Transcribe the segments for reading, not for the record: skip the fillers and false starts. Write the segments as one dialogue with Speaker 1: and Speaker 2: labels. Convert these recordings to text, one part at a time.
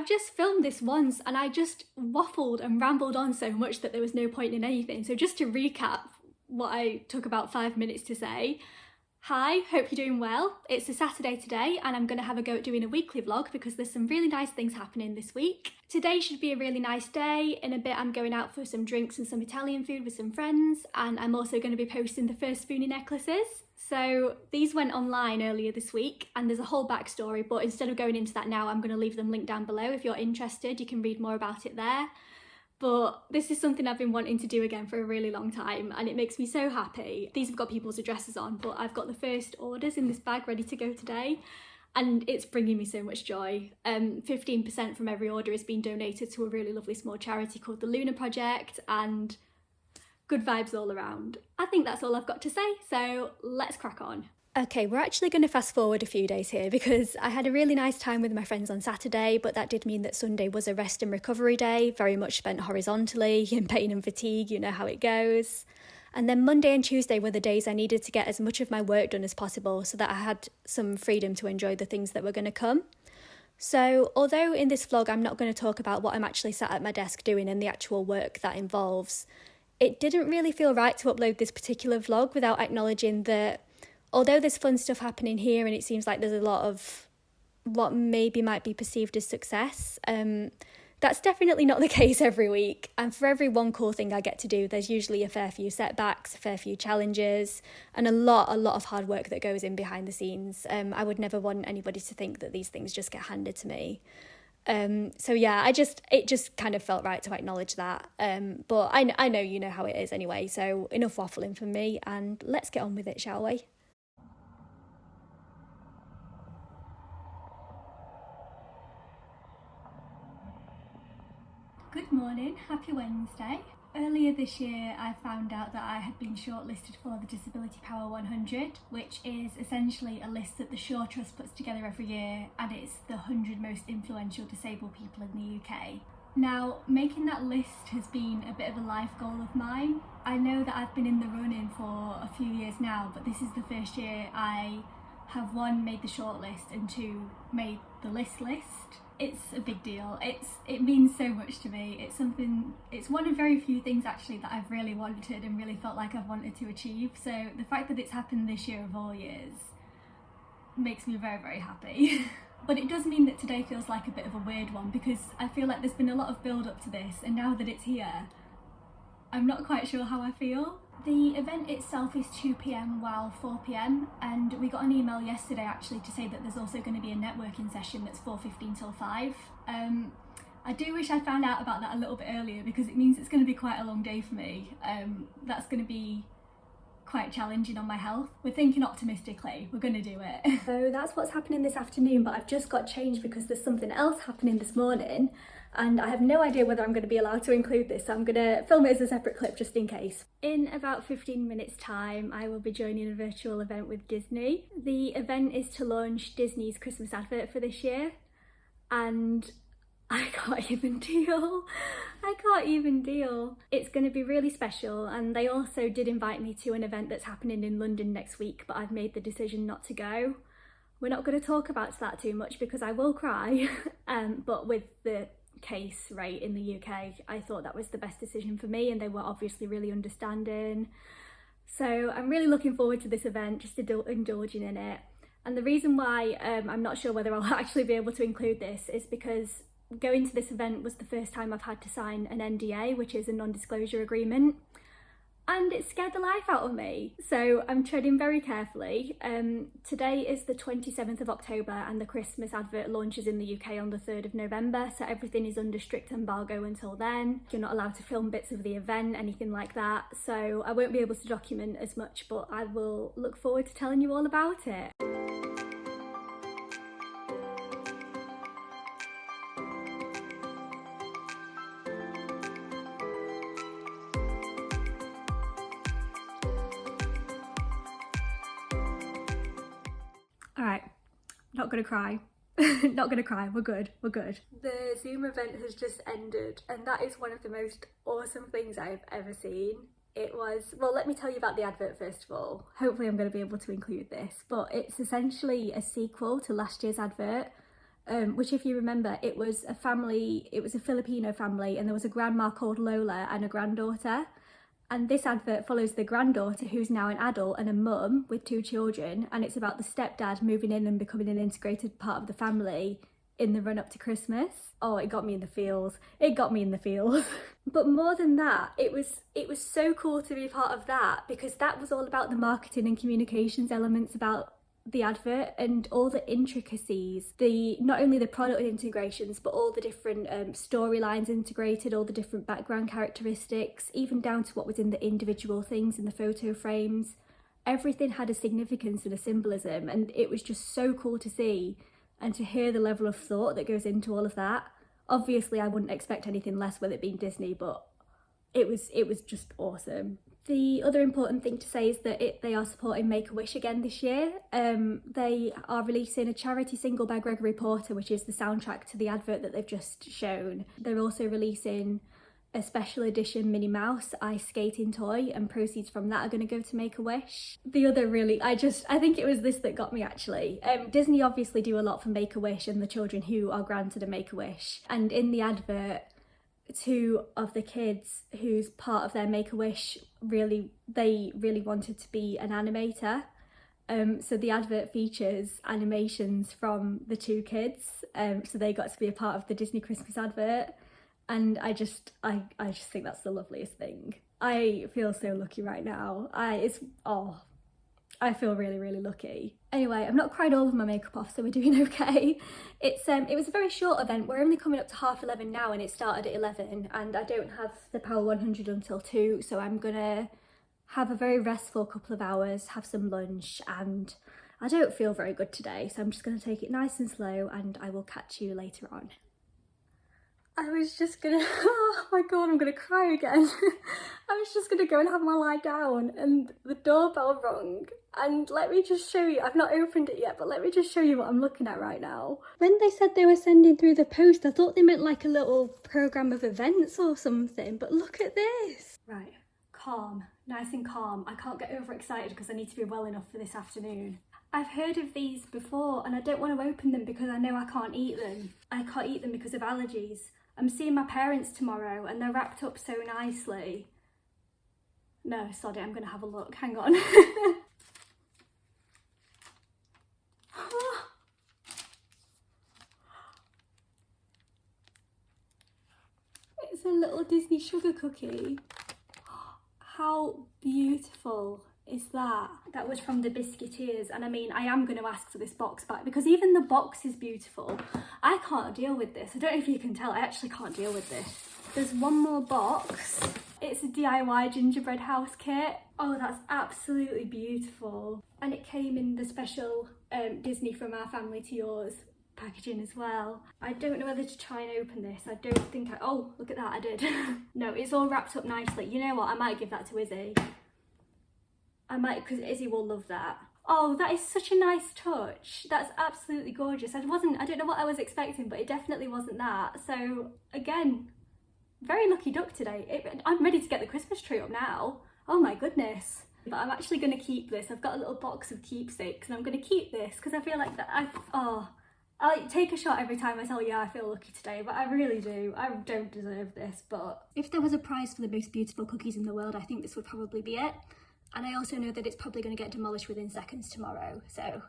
Speaker 1: I've just filmed this once and I just waffled and rambled on so much that there was no point in anything. So just to recap what I took about 5 minutes to say. Hi, hope you're doing well. It's a Saturday today and I'm going to have a go at doing a weekly vlog because there's some really nice things happening this week. Today should be a really nice day. In a bit I'm going out for some drinks and some Italian food with some friends, and I'm also going to be posting the first Foonie necklaces. So these went online earlier this week and there's a whole backstory, but instead of going into that now, I'm going to leave them linked down below. If you're interested, you can read more about it there. But this is something I've been wanting to do again for a really long time and it makes me so happy. These have got people's addresses on, but I've got the first orders in this bag ready to go today and it's bringing me so much joy. 15% from every order is being donated to a really lovely small charity called the Luna Project, and good vibes all around. I think that's all I've got to say, so let's crack on. Okay, we're actually going to fast forward a few days here because I had a really nice time with my friends on Saturday, but that did mean that Sunday was a rest and recovery day, very much spent horizontally in pain and fatigue, you know how it goes. And then Monday and Tuesday were the days I needed to get as much of my work done as possible so that I had some freedom to enjoy the things that were going to come. So although in this vlog I'm not going to talk about what I'm actually sat at my desk doing and the actual work that involves, it didn't really feel right to upload this particular vlog without acknowledging that although there's fun stuff happening here and it seems like there's a lot of what maybe might be perceived as success, that's definitely not the case every week. And for every one cool thing I get to do, there's usually a fair few setbacks, a fair few challenges, and a lot of hard work that goes in behind the scenes. I would never want anybody to think that these things just get handed to me. So yeah, it just kind of felt right to acknowledge that. But I know you know how it is anyway, so enough waffling from me and let's get on with it, shall we? Good morning, happy Wednesday. Earlier this year I found out that I had been shortlisted for the Disability Power 100, which is essentially a list that the Shaw Trust puts together every year, and it's the 100 most influential disabled people in the UK. Now, making that list has been a bit of a life goal of mine. I know that I've been in the running for a few years now, but this is the first year I have, one, made the shortlist and two, made the list. It's a big deal. It means so much to me. It's one of very few things actually that I've really wanted and really felt like I've wanted to achieve. So the fact that it's happened this year of all years makes me very, very happy. But it does mean that today feels like a bit of a weird one because I feel like there's been a lot of build up to this, and now that it's here, I'm not quite sure how I feel. The event itself is 2 PM while 4 PM, and we got an email yesterday actually to say that there's also going to be a networking session that's 4:15 till 5. I do wish I found out about that a little bit earlier because it means it's going to be quite a long day for me. That's going to be quite challenging on my health. We're thinking optimistically, we're going to do it. So that's what's happening this afternoon, but I've just got changed because there's something else happening this morning and I have no idea whether I'm going to be allowed to include this, so I'm going to film it as a separate clip just in case. In about 15 minutes time I will be joining a virtual event with Disney. The event is to launch Disney's Christmas advert for this year and I can't even deal. It's going to be really special, and they also did invite me to an event that's happening in London next week, but I've made the decision not to go. We're not going to talk about that too much because I will cry, but with the case rate in the UK, I thought that was the best decision for me, and they were obviously really understanding. So I'm really looking forward to this event, just indulging in it. And the reason why I'm not sure whether I'll actually be able to include this is because going to this event was the first time I've had to sign an NDA, which is a non-disclosure agreement, and it scared the life out of me. So I'm treading very carefully. Today is the 27th of October and the Christmas advert launches in the UK on the 3rd of November, so everything is under strict embargo until then. You're not allowed to film bits of the event, anything like that, so I won't be able to document as much, but I will look forward to telling you all about it. Alright, not gonna cry. Not gonna cry, we're good. The Zoom event has just ended and that is one of the most awesome things I've ever seen. It was, well, let me tell you about the advert first of all. Hopefully I'm going to be able to include this, but it's essentially a sequel to last year's advert. which, if you remember, it was a Filipino family, and there was a grandma called Lola and a granddaughter. And this advert follows the granddaughter, who's now an adult and a mum with 2 children, and it's about the stepdad moving in and becoming an integrated part of the family in the run up to Christmas. Oh, it got me in the feels. It got me in the feels. But more than that, it was so cool to be part of that, because that was all about the marketing and communications elements about the advert and all the intricacies, not only the product integrations, but all the different storylines integrated, all the different background characteristics, even down to what was in the individual things in the photo frames. Everything had a significance and a symbolism, and it was just so cool to see and to hear the level of thought that goes into all of that. Obviously, I wouldn't expect anything less with it being Disney, but it was just awesome. The other important thing to say is that they are supporting Make-A-Wish again this year. They are releasing a charity single by Gregory Porter, which is the soundtrack to the advert that they've just shown. They're also releasing a special edition Minnie Mouse ice skating toy, and proceeds from that are going to go to Make-A-Wish. The other I think it was this that got me actually. Disney obviously do a lot for Make-A-Wish and the children who are granted a Make-A-Wish. And in the advert, 2 of the kids who's part of their Make-A-Wish really wanted to be an animator. So the advert features animations from the 2 kids. So they got to be a part of the Disney Christmas advert. And I just think that's the loveliest thing. I feel so lucky right now. I feel really, really lucky. Anyway, I've not cried all of my makeup off, so we're doing okay. It was a very short event. We're only coming up to 11:30 now, and it started at 11, and I don't have the Power 100 until 2, so I'm gonna have a very restful couple of hours, have some lunch, and I don't feel very good today, so I'm just gonna take it nice and slow, and I will catch you later on. I was just gonna, oh my god, I'm gonna cry again. I was just gonna go and have my lie down, and the doorbell rung. And let me just show you, I've not opened it yet, but let me just show you what I'm looking at right now. When they said they were sending through the post, I thought they meant like a little programme of events or something, but look at this. Right, calm, nice and calm. I can't get overexcited because I need to be well enough for this afternoon. I've heard of these before, and I don't want to open them because I know I can't eat them. I can't eat them because of allergies. I'm seeing my parents tomorrow, and they're wrapped up so nicely. No, sorry, I'm going to have a look. Hang on. It's a little Disney sugar cookie. How beautiful is that? That was from the Biscuiteers, and I mean, I am going to ask for this box back because even the box is beautiful. I can't deal with this. I don't know if you can tell, I actually can't deal with this. There's one more box. It's a DIY gingerbread house kit. Oh, that's absolutely beautiful. And it came in the special Disney From Our Family to Yours packaging as well. I don't know whether to try and open this. I don't think oh, look at that, I did. No, it's all wrapped up nicely. You know what, I might give that to Izzy. I might, because Izzy will love that. Oh, that is such a nice touch. That's absolutely gorgeous. I don't know what I was expecting, but it definitely wasn't that. So again, very lucky duck today. I'm ready to get the Christmas tree up now. Oh my goodness. But I'm actually going to keep this. I've got a little box of keepsakes, and I'm going to keep this because I feel like that I take a shot every time I tell you I feel lucky today, but I really do. I don't deserve this, but if there was a prize for the most beautiful cookies in the world, I think this would probably be it. And I also know that it's probably going to get demolished within seconds tomorrow, so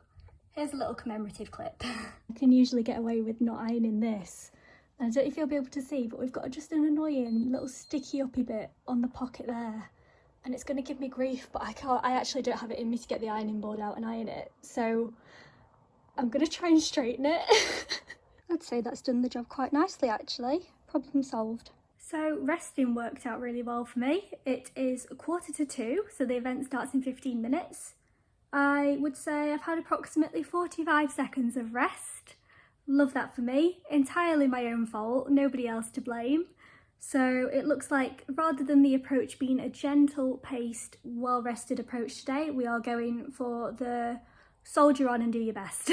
Speaker 1: here's a little commemorative clip. I can usually get away with not ironing this. And I don't know if you'll be able to see, but we've got just an annoying little sticky uppy bit on the pocket there. And it's going to give me grief, but I actually don't have it in me to get the ironing board out and iron it. So I'm going to try and straighten it. I'd say that's done the job quite nicely actually. Problem solved. So resting worked out really well for me. It is 1:45, so the event starts in 15 minutes. I would say I've had approximately 45 seconds of rest. Love that for me. Entirely my own fault, nobody else to blame. So it looks like rather than the approach being a gentle paced, well-rested approach today, we are going for the soldier on and do your best.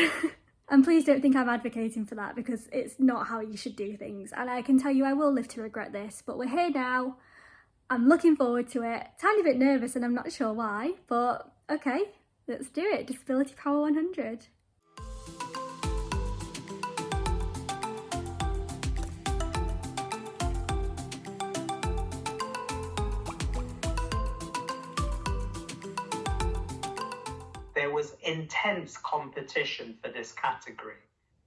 Speaker 1: And please don't think I'm advocating for that because it's not how you should do things. And I can tell you I will live to regret this, but we're here now. I'm looking forward to it. Tiny bit nervous and I'm not sure why, but okay, let's do it. Disability Power 100.
Speaker 2: intense competition for this category,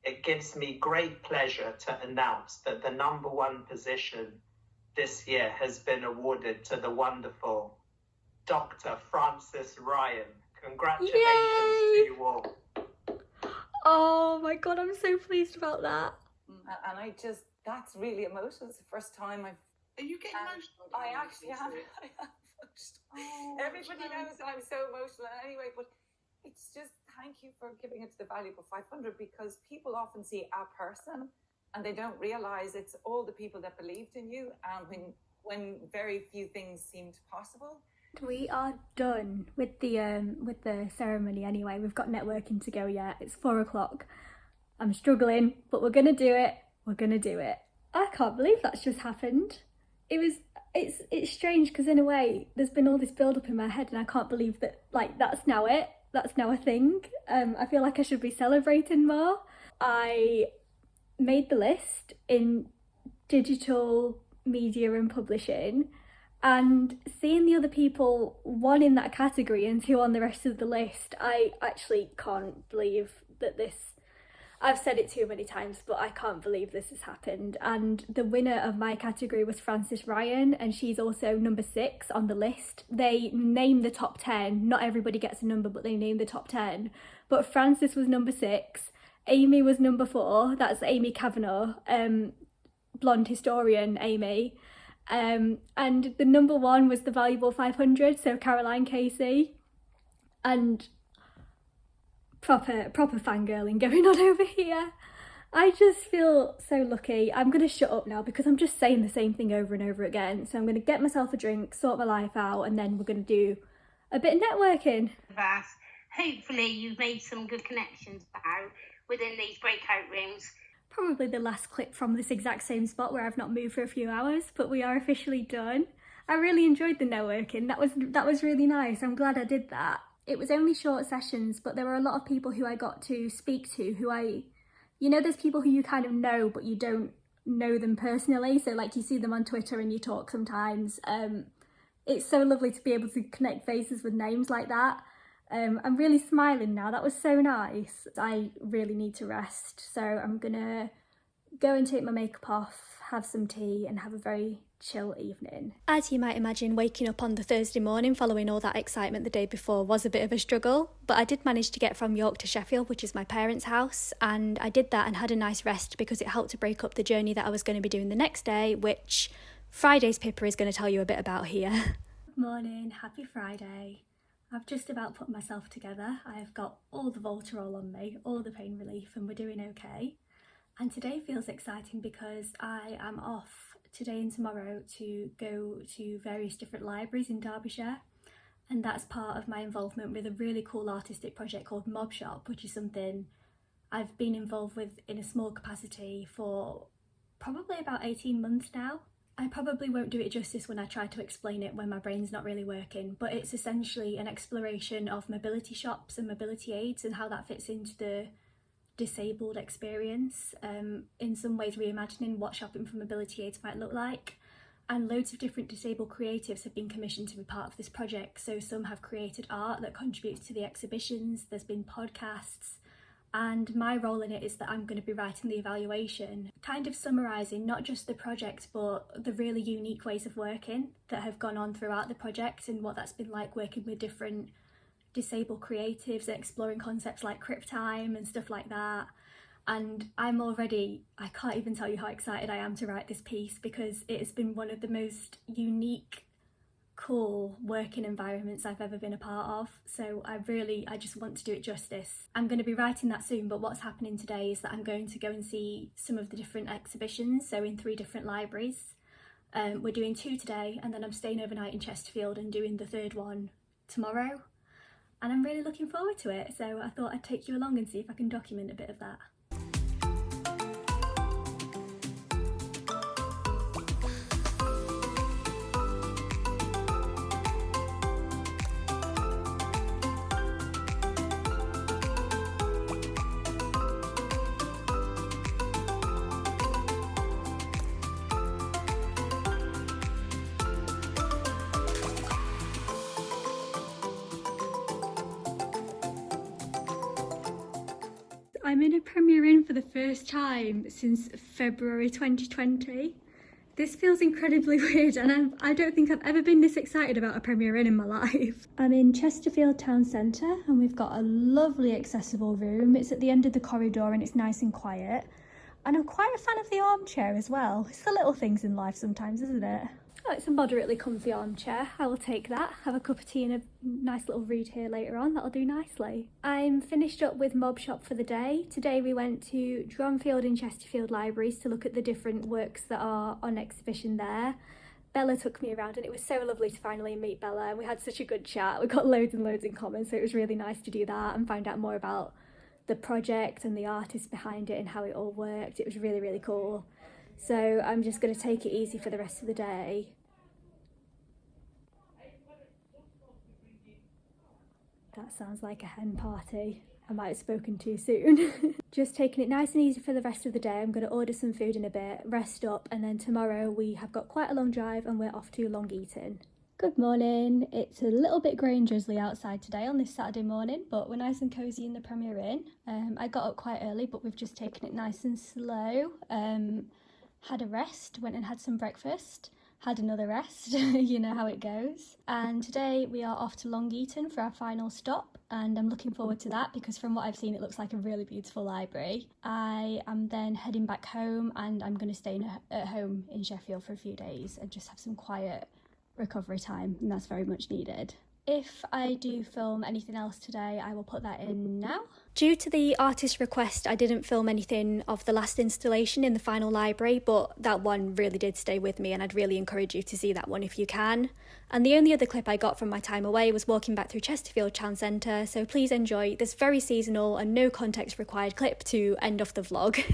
Speaker 2: it gives me great pleasure to announce that the number one position this year has been awarded to the wonderful Dr. Frances Ryan. Congratulations to you all.
Speaker 1: Oh my God, I'm so pleased about that.
Speaker 3: And that's really emotional. It's the first time I've...
Speaker 4: Are you getting emotional?
Speaker 3: I actually am. I am emotional. Everybody knows I'm so emotional anyway, but it's just thank you for giving it to the valuable 500, because people often see a person and they don't realize it's all the people that believed in you, and when very few things seemed possible.
Speaker 1: We are done with the ceremony anyway. We've got networking to go yet. It's 4 o'clock. I'm struggling, but we're gonna do it. We're gonna do it. I can't believe that's just happened. It's strange because in a way there's been all this build up in my head and I can't believe that like that's now it. That's now a thing. I feel like I should be celebrating more. I made the list in digital media and publishing, and seeing the other people, 1 in that category and 2 on the rest of the list, I actually can't believe that this... I've said it too many times, but I can't believe this has happened. And the winner of my category was Frances Ryan, and she's also number 6 on the list. They name the top 10. Not everybody gets a number, but they name the top 10. But Frances was number 6. Amy was number 4. That's Amy Kavanagh, blonde historian Amy. And the number 1 was the valuable 500, so Caroline Casey. And proper fangirling going on over here. I just feel so lucky. I'm going to shut up now because I'm just saying the same thing over and over again. So I'm going to get myself a drink, sort my life out, and then we're going to do a bit of networking.
Speaker 5: Hopefully you've made some good connections now within these breakout rooms.
Speaker 1: Probably the last clip from this exact same spot where I've not moved for a few hours, but we are officially done. I really enjoyed the networking. That was really nice. I'm glad I did that. It was only short sessions, but there were a lot of people who I got to speak to who you know, there's people who you kind of know, but you don't know them personally. So like you see them on Twitter and you talk sometimes. It's so lovely to be able to connect faces with names like that. I'm really smiling now. That was so nice. I really need to rest. So I'm gonna go and take my makeup off, have some tea and have a very chill evening. As you might imagine, waking up on the Thursday morning following all that excitement the day before was a bit of a struggle, but I did manage to get from York to Sheffield, which is my parents' house, and I did that and had a nice rest because it helped to break up the journey that I was going to be doing the next day, which Friday's Pippa is going to tell you a bit about here. Good morning, happy Friday. I've just about put myself together. I've got all the Voltarol on me, all the pain relief, and we're doing okay. And today feels exciting because I am off today and tomorrow to go to various different libraries in Derbyshire, and that's part of my involvement with a really cool artistic project called Mob Shop, which is something I've been involved with in a small capacity for probably about 18 months now. I probably won't do it justice when I try to explain it when my brain's not really working, but it's essentially an exploration of mobility shops and mobility aids and how that fits into the disabled experience, in some ways reimagining what shopping for mobility aids might look like. And loads of different disabled creatives have been commissioned to be part of this project. So some have created art that contributes to the exhibitions, there's been podcasts, and my role in it is that I'm going to be writing the evaluation, kind of summarising not just the project but the really unique ways of working that have gone on throughout the project and what that's been like working with different disabled creatives and exploring concepts like crip time and stuff like that. And I can't even tell you how excited I am to write this piece because it has been one of the most unique, cool working environments I've ever been a part of. So I just want to do it justice. I'm going to be writing that soon, but what's happening today is that I'm going to go and see some of the different exhibitions, so in 3 different libraries. We're doing 2 today, and then I'm staying overnight in Chesterfield and doing the 3rd one tomorrow. And I'm really looking forward to it, so I thought I'd take you along and see if I can document a bit of that. I'm in a Premier Inn for the first time since February 2020. This feels incredibly weird, and I don't think I've ever been this excited about a Premier Inn in my life. I'm in Chesterfield Town Centre and we've got a lovely accessible room. It's at the end of the corridor and it's nice and quiet. And I'm quite a fan of the armchair as well. It's the little things in life sometimes, isn't it? Oh, it's a moderately comfy armchair. I will take that. Have a cup of tea and a nice little read here later on. That'll do nicely. I'm finished up with Mob Shop for the day. Today we went to Dronfield and Chesterfield libraries to look at the different works that are on exhibition there. Bella took me around and it was so lovely to finally meet Bella, and we had such a good chat. We got loads and loads in common, so it was really nice to do that and find out more about the project and the artists behind it and how it all worked. It was really, really cool. So I'm just going to take it easy for the rest of the day. That sounds like a hen party. I might have spoken too soon. Just taking it nice and easy for the rest of the day. I'm going to order some food in a bit, rest up, and then tomorrow we have got quite a long drive and we're off to Long Eaton. Good morning. It's a little bit grey and drizzly outside today on this Saturday morning, but we're nice and cosy in the Premier Inn. I got up quite early, but we've just taken it nice and slow. Had a rest, went and had some breakfast, had another rest, you know how it goes. And today we are off to Long Eaton for our final stop, and I'm looking forward to that because from what I've seen it looks like a really beautiful library. I am then heading back home and I'm going to stay at home in Sheffield for a few days and just have some quiet recovery time, and that's very much needed. If I do film anything else today, I will put that in now. Due to the artist request, I didn't film anything of the last installation in the final library, but that one really did stay with me and I'd really encourage you to see that one if you can. And the only other clip I got from my time away was walking back through Chesterfield Town Centre, so please enjoy this very seasonal and no context required clip to end off the vlog.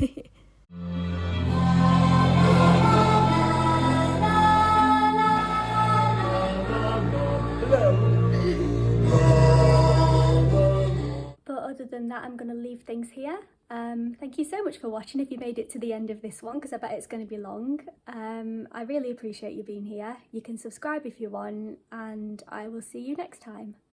Speaker 1: But other than that, I'm going to leave things here. Thank you so much for watching if you made it to the end of this one, because I bet it's going to be long. I really appreciate you being here. You can subscribe if you want, and I will see you next time.